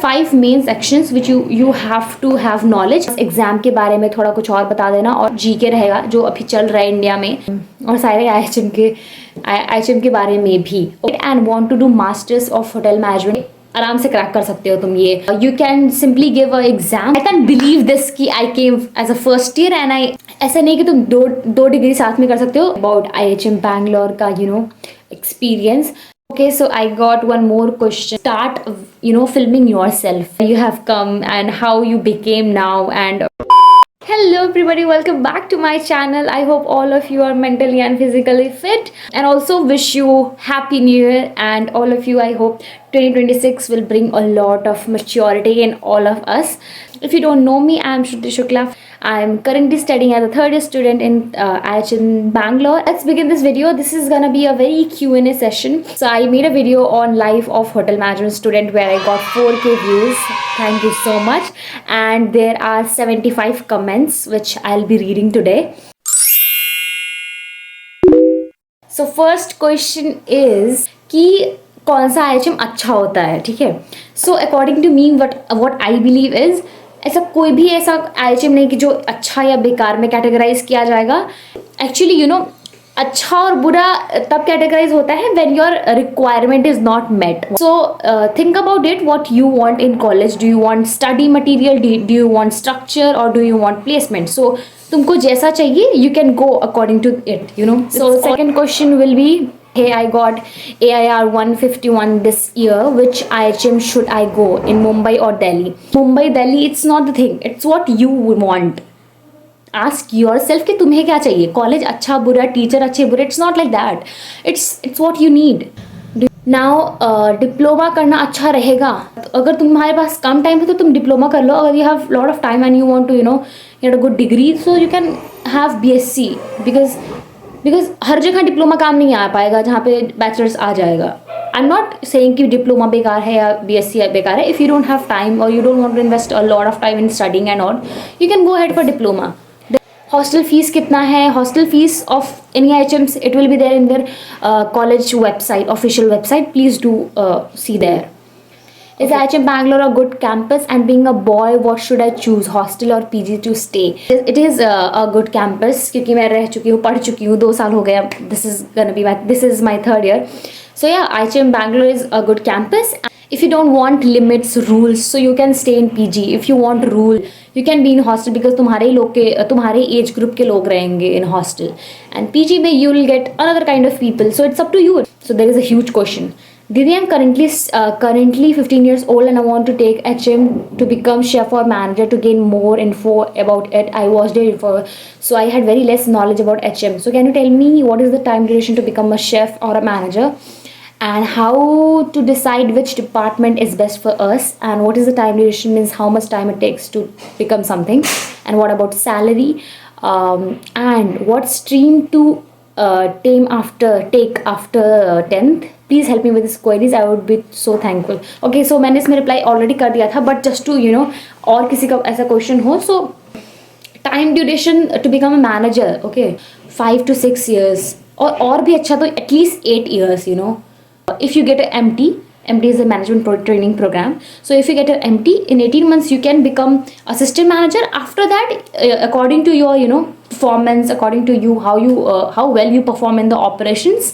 5 main sections which you have to have knowledge. Exam के बारे में थोड़ा कुछ और बता देना, और जीके रहेगा जो अभी चल रहा है इंडिया में, और सारे आईएचएम के बारे में भी। And want to do masters of hotel management, आराम से क्रैक कर सकते हो तुम ये। You can simply give a exam. I can believe this कि I came as a first year and I, ऐसा नहीं कि तुम दो डिग्री साथ में कर सकते हो। अबाउट आईएचएम बैंगलोर का experience. Okay, so I got one more question. Start, filming yourself. You have come and how you became now. And hello everybody, welcome back to my channel. I hope all of you are mentally and physically fit, and also wish you happy new year. And all of you, I hope 2026 will bring a lot of maturity in all of us. If you don't know me, I am Shruti Shukla. I am currently studying as a third year student in IHN Bangalore. Let's begin this video. This is gonna be a very Q&A session. So I made a video on life of hotel management student where I got 4K views. Thank you so much. And there are 75 comments which I'll be reading today. So first question is कि कौन सा IHM अच्छा होता है, ठीक है? So according to me, what I believe is, ऐसा कोई भी ऐसा IHM नहीं कि जो अच्छा या बेकार में कैटेगराइज किया जाएगा। एक्चुअली अच्छा और बुरा तब कैटेगराइज होता है when your requirement is not met. So think about it, what you want in college. Do you want study material, do you want structure, और do you want placement? So तुमको जैसा चाहिए you can go according to it, so second question will be, hey, I got AIR 151 this year. Which IHM should I go, in Mumbai or Delhi? Mumbai, Delhi, it's not the thing. It's what you want. Ask yourself कि तुम्हें क्या चाहिए। College अच्छा बुरा, teacher अच्छे बुरे, it's not like that. It's what you need. Now diploma करना अच्छा रहेगा। अगर तुम्हारे पास कम टाइम है तो तुम डिप्लोमा कर लो। अगर you have lot of time and you want to get a good degree, so you can have BSc, because हर जगह डिप्लोमा काम नहीं आ पाएगा जहाँ पे बैचलर्स आ जाएगा। आई एम नॉट सेइंग कि डिप्लोमा बेकार है या BSc बेकार है। If you don't have time और you don't want to invest a lot of time in studying and all, you can go head for diploma. Hostel fees कितना है? Hostel fees of any IHMs, it will be there in their college website, official website. Please do see there. Is IHM Bangalore a good campus? And being a boy, what should I choose, hostel or PG to stay? It is a good campus क्योंकि मैं रह चुकी हूँ, पढ़ चुकी हूँ, 2 साल हो गया। This is my 3rd year. So yeah, IHM Bangalore is a good campus. If you don't want limits, rules, so you can stay in PG. If you want rule, you can be in hostel because तुम्हारे age group के लोग रहेंगे in hostel. And PG में you will get another kind of people. So it's up to you. So there is a huge question. Didi, I'm currently 15 years old and I want to take HM to become chef or manager to gain more info about it. I watched it so I had very less knowledge about HM. So can you tell me what is the time duration to become a chef or a manager, and how to decide which department is best for us, and what is the time duration, means how much time it takes to become something, and what about salary, and what stream to take after 10th. Please help me with this queries, I would be so thankful. Okay, so मैंने इसमें reply already कर दिया था, but just to और किसी का ऐसा question हो। So time duration to become a manager, okay, 5 to 6 years, और भी अच्छा तो at least 8 years, if you get an MT is a management training program. So if you get an MT in 18 months, you can become assistant manager. After that, according to your performance, according to you how well you perform in the operations,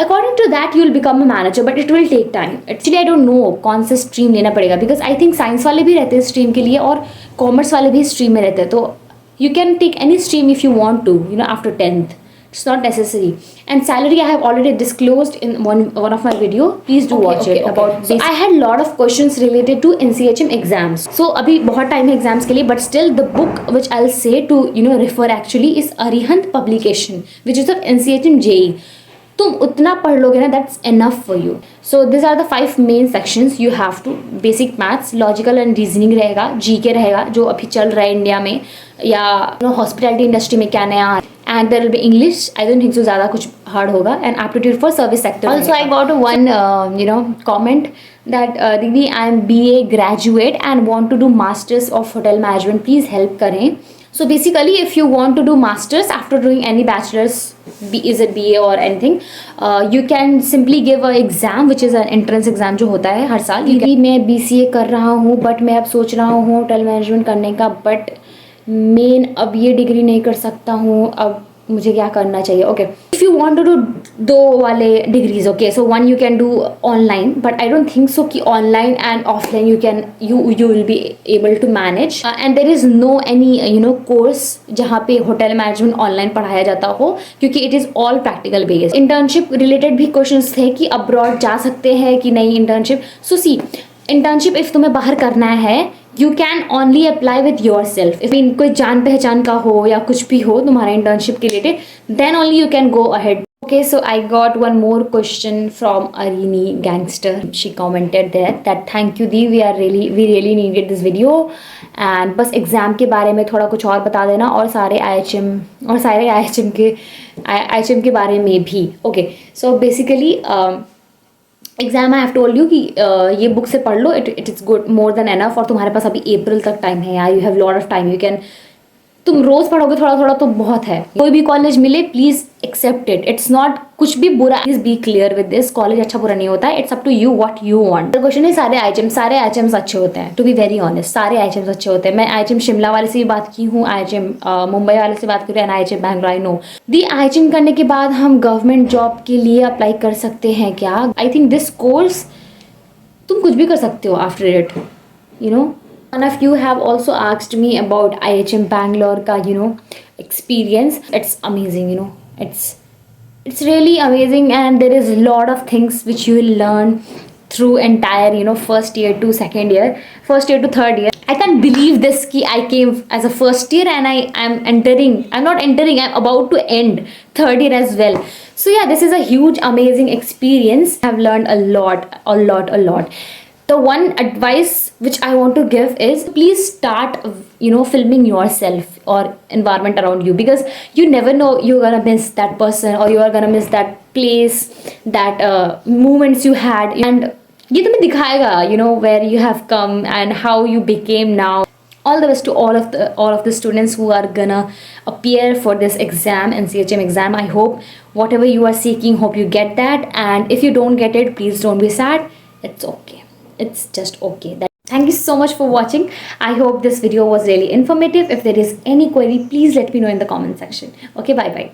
according to that you will become a manager, but it will take time. Actually I don't know कौन सा stream लेना पड़ेगा, because I think science वाले भी रहते हैं stream के लिए और commerce वाले भी stream में रहते हैं। तो you can take any stream if you want to, after 10th. It's not necessary. And salary I have already disclosed in one of my video. Please do watch it. About this, I had lot of questions related to NCHM exams. So अभी बहुत time है exams के लिए, but still the book which I'll say to refer actually is Arihant publication, which is of NCHM JEE. तुम उतना पढ़ लोगे ना, that's enough for you. So this are the 5 main sections you have to. Basic maths, logical and reasoning रहेगा, GK रहेगा जो अभी चल रहा है इंडिया में, या हॉस्पिटैलिटी इंडस्ट्री में क्या नया, and there will be English. I don't think so ज़्यादा कुछ हार्ड होगा, and aptitude for service sector. Also I got one comment that दीदी, I am BA graduate and want to do masters of hotel management, please help करें। So basically, if you want to do masters after doing any bachelor's is it BA or anything, you can simply give a exam which is an entrance exam जो होता है हर साल. कि मैं BCA कर रहा हूँ बट मैं अब सोच रहा हूँ होटल मैनेजमेंट करने का, बट मेन अब ये डिग्री नहीं कर सकता हूँ, अब मुझे क्या करना चाहिए. Okay, if you want to do दो वाले degrees, okay, so one you can do online, but I don't think so कि online and offline you will be able to manage, and there is no any course जहाँ पे hotel management online पढ़ाया जाता हो, क्योंकि it is all practical based. Internship related भी questions थे कि अब्रॉड जा सकते हैं कि नहीं internship. So see, internship if तुम्हें बाहर करना है, you can only apply with yourself. If कोई जान पहचान का हो या कुछ भी हो तुम्हारा इंटर्नशिप के related, then only you can go ahead. Okay, so I got one more question from Arini Gangster. She commented that thank you Di, we really needed this video, and बस एग्ज़ाम के बारे में थोड़ा कुछ और बता देना, और सारे IHM के बारे में भी. Okay, so basically exam I have told you कि ये बुक से पढ़ लो, it is good, more than enough. और तुम्हारे पास अभी अप्रैल तक टाइम है यार, you have lot of time, you can, तुम रोज़ पढ़ोगे थोड़ा थोड़ा तो बहुत है. कोई भी कॉलेज मिले please accept it, it's not कुछ भी बुरा. Please be clear with this, college अच्छा बुरा नहीं होता है, it's up to you what you want. Question है सारे IHMs अच्छे होते हैं. टू बी वेरी ऑनेस्ट, सारे IHMs अच्छे होते हैं. मैं IHM शिमला वाले से भी बात की हूँ, IHM मुंबई वाले से बात की and IHM Bangalore. I know the IHM करने के बाद हम गवर्नमेंट जॉब के लिए अप्लाई कर सकते हैं क्या? आई थिंक दिस कोर्स तुम कुछ भी कर सकते हो after it, One of you have also asked me about IHM Bangalore ka experience. It's amazing, it's really amazing, and there is a lot of things which you will learn through entire first year to second year, first year to third year. I can't believe this ki I came as a first year and I'm about to end third year as well. So yeah, this is a huge amazing experience. I've learned a lot. The one advice which I want to give is please start filming yourself or environment around you, because you never know, you're gonna miss that person or you are gonna miss that place, that moments you had, and ये तुम्हें दिखाएगा where you have come and how you became now. All the best to all of the students who are gonna appear for this exam, NCHM exam. I hope whatever you are seeking, hope you get that, and if you don't get it, please don't be sad. It's okay. It's just okay. Thank you so much for watching. I hope this video was really informative. If there is any query, please let me know in the comment section. Okay, bye bye.